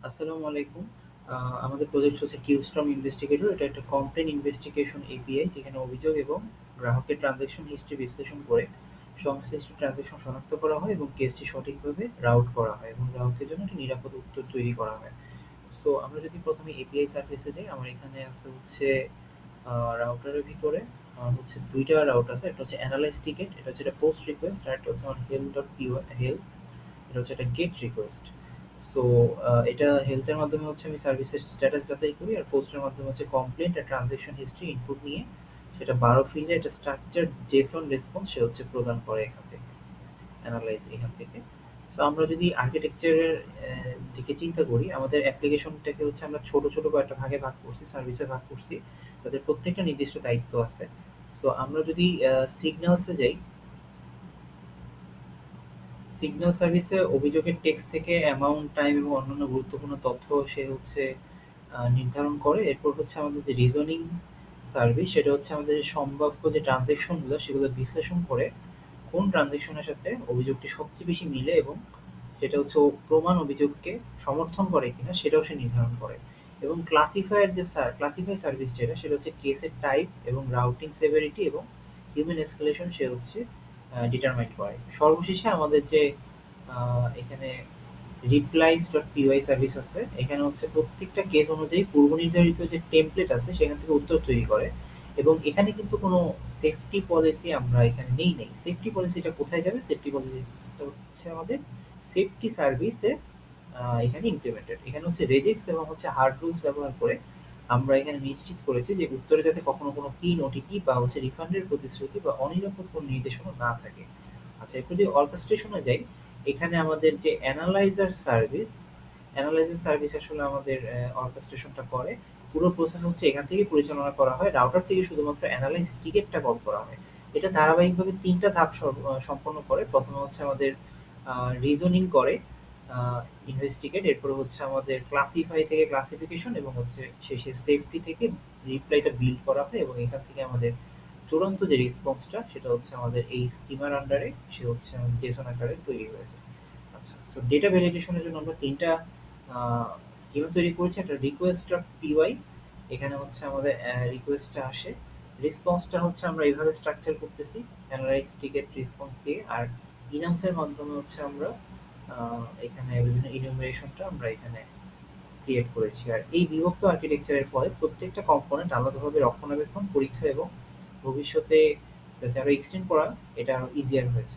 আসসালামু আলাইকুম। আমাদের প্রজেক্ট হচ্ছে কিউস্টর্ম ইনভেস্টিগেটর। এটা একটা কমপ্লেইন ইনভেস্টিগেশন এপিআই যেখানে অভিযোগ এবং গ্রাহকের ট্রান্সাকশন হিস্ট্রি বিশ্লেষণ করে সংশ্লিষ্ট ট্রান্সাকশন শনাক্ত করা হয় এবং কেসটি সঠিকভাবে রাউট করা হয় এবং গ্রাহকের জন্য একটা নিরাপদ উত্তর তৈরি করা হয়। সো আমরা যদি প্রথমে এপিআই সার্ভিসে যাই, আমার এখানে আছে হচ্ছে রাউটারের ভিতরে হচ্ছে ২ টা রাউট আছে। একটা হচ্ছে এনালাইজ টিকেট, এটা হচ্ছে একটা পোস্ট রিকোয়েস্ট, আর একটা হচ্ছে আমার health.py health, এটা হচ্ছে একটা গেট রিকোয়েস্ট। সো এটা হেলথের মাধ্যমে হচ্ছে আমি সার্ভিসের স্ট্যাটাস যাচাই করি, আর পোস্টের মাধ্যমে হচ্ছে কমপ্লেন্ট আর ট্রানজাকশন হিস্ট্রি ইনপুট নিয়ে সেটা ১২ ফিল্ডে একটা স্ট্রাকচার জেসন রেসপন্স সে হচ্ছে প্রদান করে এখান থেকে, অ্যানালাইজ এখান থেকে। সো আমরা যদি আর্কিটেকচারের দিকে চিন্তা করি, আমাদের অ্যাপ্লিকেশনটাকে হচ্ছে আমরা ছোট ছোট কয়েকটা ভাগে ভাগ করছি, সার্ভিসে ভাগ করছি, তাদের প্রত্যেকটা নির্দিষ্ট দায়িত্ব আছে। সো আমরা যদি সিগন্যালসে যাই, সিগন্যাল সার্ভিসে অভিযোগের টেক্সট থেকে অ্যামাউন্ট, টাইম এবং অন্যান্য গুরুত্বপূর্ণ তথ্য সে হচ্ছে নির্ধারণ করে। এরপর হচ্ছে আমাদের যে রিজনিং সার্ভিস, সেটা হচ্ছে আমাদের যে সম্ভাব্য যে ট্রানজ্যাকশনগুলো সেগুলো বিশ্লেষণ করে কোন ট্রানজ্যাকশনের সাথে অভিযোগটি সবচেয়ে বেশি মিলে এবং সেটা হচ্ছে প্রমাণ অভিযোগকে সমর্থন করে কিনা সেটাও সে নির্ধারণ করে। এবং ক্লাসিফাই সার্ভিস যেটা, সেটা হচ্ছে কেসের টাইপ এবং রাউটিং সেভারিটি এবং হিউম্যান এসকেলেশন সে হচ্ছে ডিটারমাইন করে। সর্বশেষে আমাদের যে এখানে replies.py সার্ভিস আছে, এখানে হচ্ছে প্রত্যেকটা কেস অনুযায়ী পূর্বনির্ধারিত যে টেমপ্লেট আছে সেখান থেকে উত্তর তৈরি করে। এবং এখানে কিন্তু কোনো সেফটি পলিসি আমরা এখানে নেই। সেফটি পলিসিটা কোথায় যাবে? সেফটি পলিসি হচ্ছে আমাদের সেফটি সার্ভিসে এখানে ইমপ্লিমেন্টেড। এখানে হচ্ছে রেজেক্স এবং হচ্ছে হার্ড রুলস ব্যবহার করে আমরা এখানে নিশ্চিত করেছি যে উত্তরে যাতে কখনো কোনো পিন, ওটিপি বা হচ্ছে রিফান্ডের প্রতিশ্রুতি বা অনিরাপদ কোনো নির্দেশনা না থাকে। আচ্ছা, এরপর যদি অর্কেস্ট্রেশনে যাই, এখানে আমাদের যে অ্যানালাইজার সার্ভিস আসলে আমাদের অর্কেস্ট্রেশনটা করে। পুরো প্রসেস হচ্ছে এখান থেকেই পরিচালনা করা হয়। রাউটার থেকে শুধুমাত্র এনালাইজ টিকেটটা কল করা হয়। এটা ধারাবাহিকভাবে ৩ টা ধাপ সম্পন্ন করে। ১ম এ হচ্ছে আমাদের রিজনিং করে, ইনভেস্টিগেট, এরপরে হচ্ছে আমাদের ক্লাসিফাই থেকে ক্লাসিফিকেশন, এবং হচ্ছে শেষে সেফটি থেকে রিপ্লাইটা বিল্ড করা হয় এবং এখান থেকে আমাদের চূড়ান্ত যে রেসপন্সটা সেটা হচ্ছে আমাদের এই স্কিমার আন্ডারে সে হচ্ছে আমাদের জেসন আকারে তৈরি হয়ে যায়। আচ্ছা, সো ডেটা ভ্যালিডেশনের জন্য আমরা ৩ টা স্কিমা তৈরি করেছি। একটা request.py, এখানে হচ্ছে আমাদের রিকোয়েস্টটা আসে। রেসপন্সটা হচ্ছে আমরা এইভাবে স্ট্রাকচার করতেছি, এনালাইজ টিকেট রেসপন্স দিয়ে। আর enums এর মাধ্যমে হচ্ছে আমরা এখানে বিভিন্ন enumeration-টা আমরা এখানে ক্রিয়েট করেছি। আর এই বিভক্ত আর্কিটেকচারের ফলে প্রত্যেকটা কম্পোনেন্ট আলাদাভাবে রক্ষণাবেক্ষণ, পরীক্ষা এবং ভবিষ্যতে যাতে আরো এক্সটেন্ড করা এটা আরো ইজিয়ার হয়েছে।